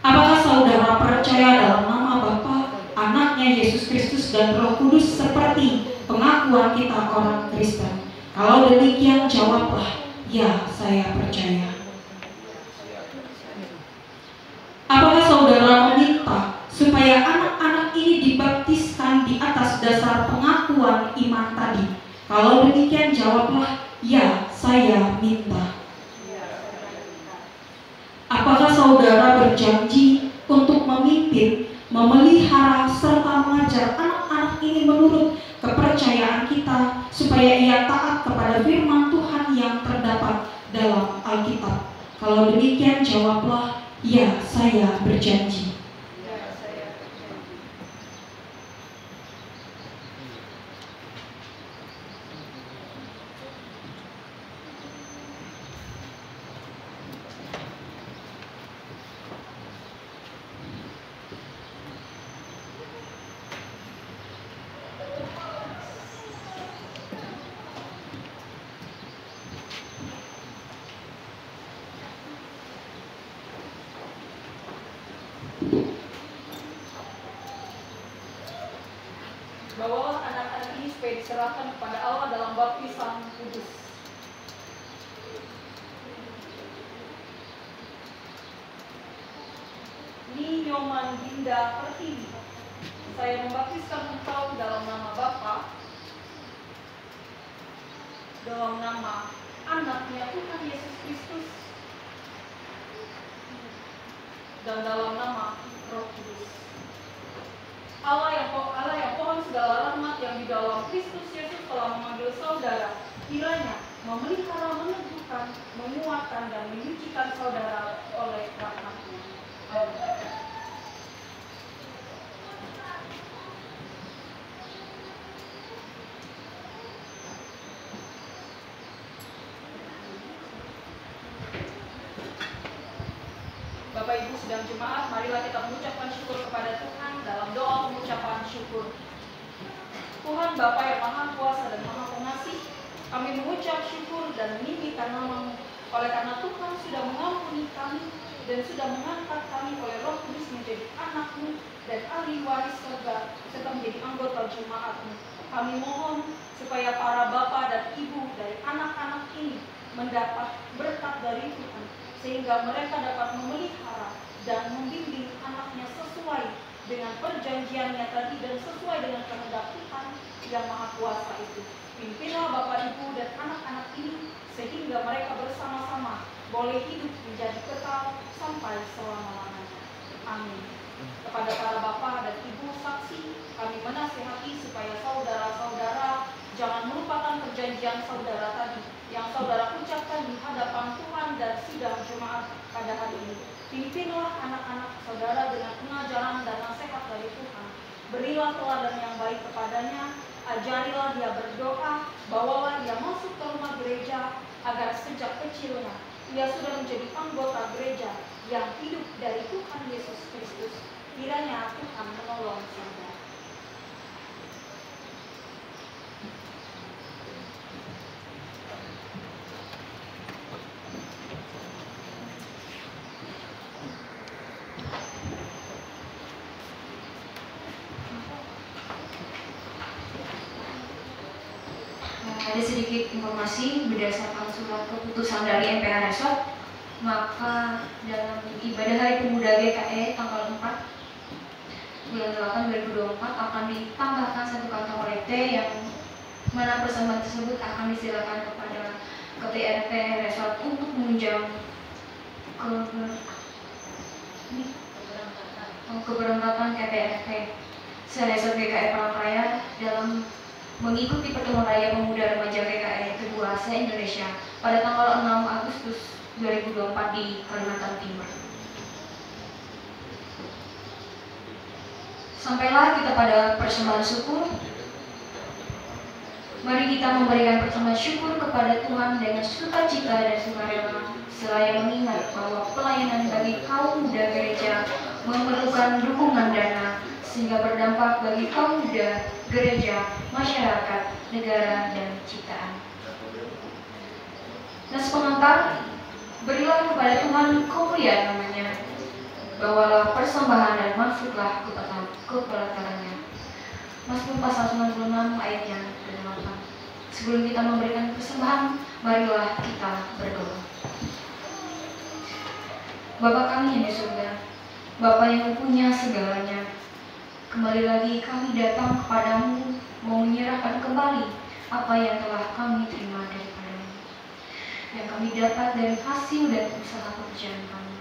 Apakah saudara percaya dalam nama Bapa, Anaknya Yesus Kristus dan Roh Kudus seperti pengakuan kita orang Kristen? Kalau demikian jawablah, ya saya percaya. Apakah saudara meminta supaya anak-anak ini dibaptiskan di atas dasar pengakuan iman tadi? Kalau demikian jawablah, ya saya minta. Apakah saudara berjanji untuk memimpin, memelihara, serta mengajar anak-anak ini menurut kepercayaan kita supaya ia taat kepada firman Tuhan yang terdapat dalam Alkitab? Kalau demikian jawablah, ya saya berjanji. Bawalah anak-anak ini supaya diserahkan kepada Allah dalam baptisan kudus. Ni Nyoman Dinda Pertiwi, saya membaptiskan engkau dalam nama Bapa, dalam nama Anaknya Tuhan Yesus Kristus, dan dalam nama Roh Kudus. Allah yang pohon segala rahmat yang di dalam Kristus Yesus telah memanggil saudara, kiranya memelihara, meneguhkan, menguatkan, dan menyucikan saudara oleh rahmat-Nya. Amin. Bapak Ibu sidang jemaat, marilah kita mengucapkan syukur kepada Tuhan dalam doa pengucapan syukur. Tuhan Bapa yang Maha Kuasa dan Maha Pengasih, kami mengucap syukur dan meninggikan nama-Mu oleh karena Tuhan sudah mengampuni kami dan sudah mengangkat kami oleh Roh Kudus menjadi anak-Mu dan ahli waris surga serta menjadi anggota jemaat-Mu. Kami mohon supaya para bapa dan ibu dari anak-anak ini mendapat berkat dari Tuhan, sehingga mereka dapat memelihara dan membimbing anaknya sesuai dengan perjanjiannya tadi dan sesuai dengan kehendak Tuhan yang Maha Kuasa itu. Pimpinlah Bapak Ibu dan anak-anak ini sehingga mereka bersama-sama boleh hidup menjadi kekal sampai selama-lamanya. Amin. Kepada para bapak dan ibu saksi, kami menasihati supaya saudara-saudara jangan melupakan perjanjian saudara tadi yang saudara ucapkan di hadapan Tuhan dan sidang jemaat pada hari ini. Pimpinlah anak-anak saudara dengan pengajaran dan nasihat dari Tuhan. Berilah teladan yang baik kepadanya, ajarilah dia berdoa, bawalah dia masuk ke rumah gereja agar sejak kecilnya ia sudah menjadi anggota gereja yang hidup dari Tuhan Yesus Kristus. Kiranya Tuhan menolong saudara. Ada sedikit informasi berdasarkan surat keputusan dari MPH Resort, maka dalam ibadah Hari Pemuda GKE tanggal 4 bulan 8 2024 akan ditambahkan satu kantong rete yang mana persembahan tersebut akan disilakan kepada KPRT Resort untuk menunjang keberangkatan KPRT Resort GKE Palangkaraya dalam mengikuti pertemuan raya pemuda remaja GKE kedua se-Indonesia pada tanggal 6 Agustus 2024 di Kalimantan Timur. Sampailah kita pada persembahan syukur. Mari kita memberikan persembahan syukur kepada Tuhan dengan sukacita dan sukarela, seraya mengingat bahwa pelayanan bagi kaum muda gereja memerlukan dukungan dana, sehingga berdampak bagi kaum muda, gereja, masyarakat, negara, dan ciptaan. Nas pengantar, berilah kepada Tuhan kemuliaan namanya, bawalah persembahan dan masuklah ke pelatarannya. Mazmur pasal 96 ayatnya ke-8. Sebelum kita memberikan persembahan, marilah kita berdoa. Bapa kami yang di surga, Bapa yang mempunyai segalanya, kembali lagi kami datang kepadamu, mau menyerahkan kembali apa yang telah kami terima daripadamu, yang kami dapat dari hasil dan usaha pekerjaan kami,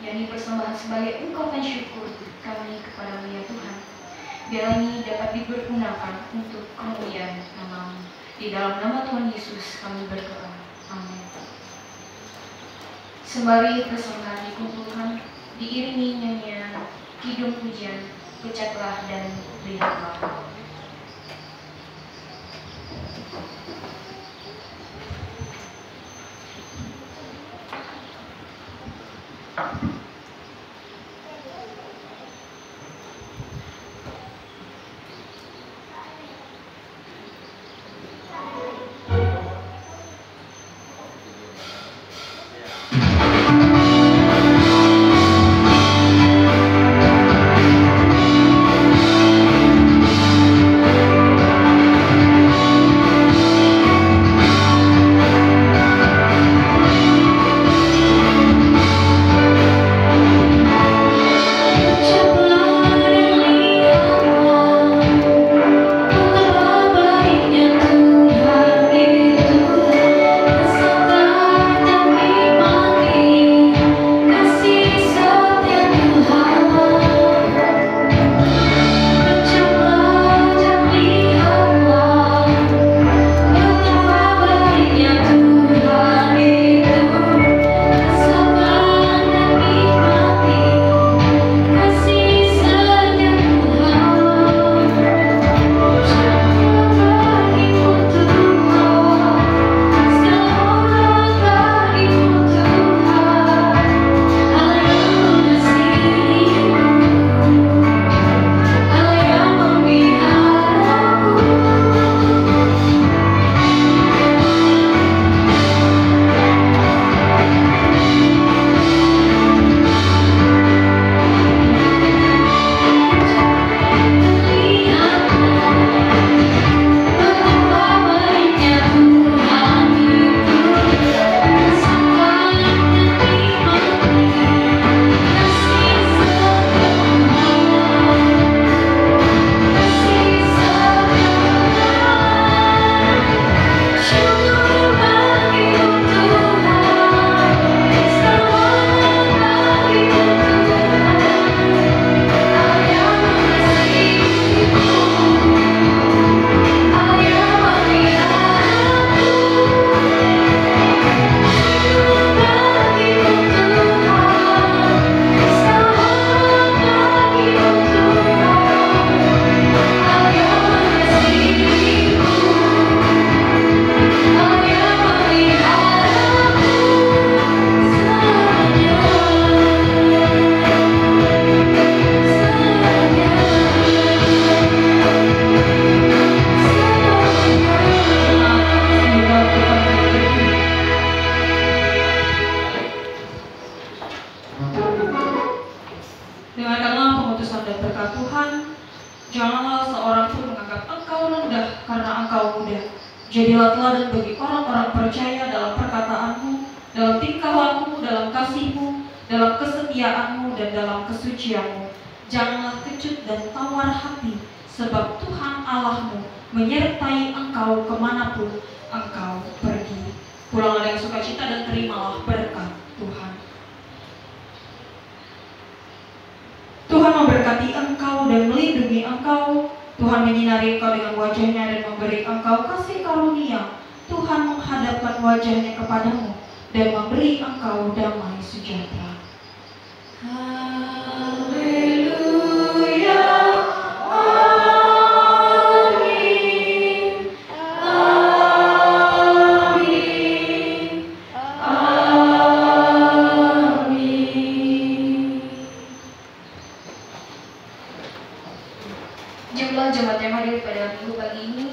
yakni persembahan sebagai ungkapan syukur kami kepadamu ya Tuhan. Biar ini dapat dipergunakan untuk kemuliaan nama-Mu. Di dalam nama Tuhan Yesus kami berdoa. Amin. Sembari persembahan dikumpulkan, diiringi nyanyian kidung pujian, ucaplah dan lihatlah. Jadilah teladan bagi orang-orang percaya dalam perkataanmu, dalam tingkah lakumu, dalam kasihmu, dalam kesetiaanmu, dan dalam kesucianmu. Janganlah kecut dan tawar hati, sebab Tuhan Allahmu menyertai engkau kemanapun engkau pergi. Pulanglah dengan sukacita dan terimalah berkat Tuhan. Tuhan memberkati engkau dan melindungi engkau. Tuhan menyinari engkau dengan wajahnya dan memberi engkau kasih karunia. Tuhan menghadapkan wajahnya kepadamu dan memberi engkau damai sejahtera. Haleluya, amin, jemaat yang hadir pada minggu pagi ini